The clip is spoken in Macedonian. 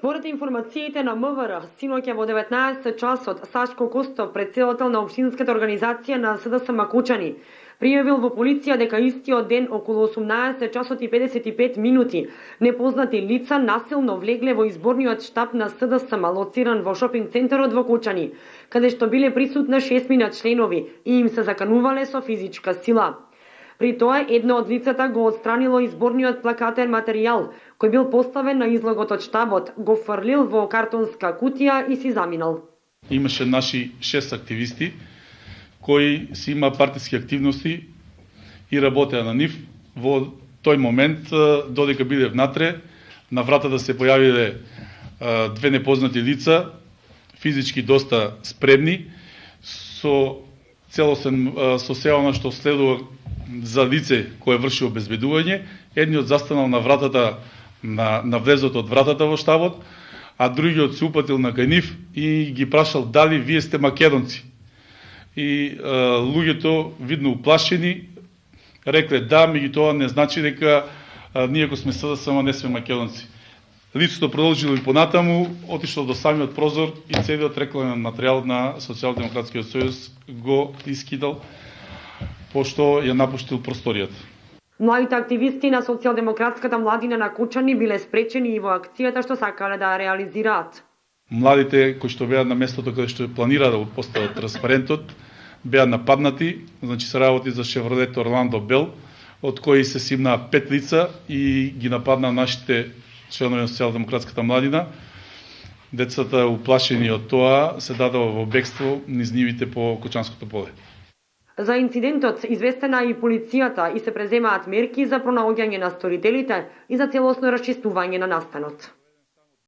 Според информациите на МВР, синоќа во 19 часот Сашко Костов, претседател на општинската организација на СДС Макучани, пријавил во полиција дека истиот ден околу 18 часот и 55 минути непознати лица насилно влегле во изборниот штаб на СДС, лоциран во шопинг центарот во Кучани, каде што биле присутни 6 членови и им се заканувале со физичка сила. При тоа, едно од лицата го отстранило изборниот плакатен материјал, кој бил поставен на излогот од штабот, го фрлил во картонска кутија и си заминал. Имаше наши 6 активисти кои си има партиски активности и работеа на нив. Во тој момент, додека биде внатре, на вратата се појавиле две непознати лица, физички доста спремни, со целосен со сеа она што следува за лице кое врши обезбедување. Едниот застанал на вратата на влезот од вратата во штабот, а другиот се упатил на кај нив и ги прашал дали вие сте македонци. И луѓето, видно уплашени, рекле да, меѓутоа не значи дека ние ако сме СДС, ама не сме македонци. Лицето продолжило и понатаму, отишло до самиот прозор и целиот рекламен материјал на Социјалдемократскиот сојуз го искидал, пошто ја напуштил просторијата. Младите активисти на Социјалдемократската младина на Кучани биле спречени и во акцијата што сакале да реализираат. Младите кои што беа на местото каде што планира да го постават транспарентот, беа нападнати, значи се работи за Шевролет Орландо Бел, од кои се симнаа 5 лица и ги нападнаа нашите членови на Социјалдемократската младина. Децата, уплашени од тоа, се дадоа во бегство низ нивите по Кочанското поле. За инцидентот известена и полицијата и се преземаат мерки за пронаоѓање на сторителите и за целосно расчистување на настанот.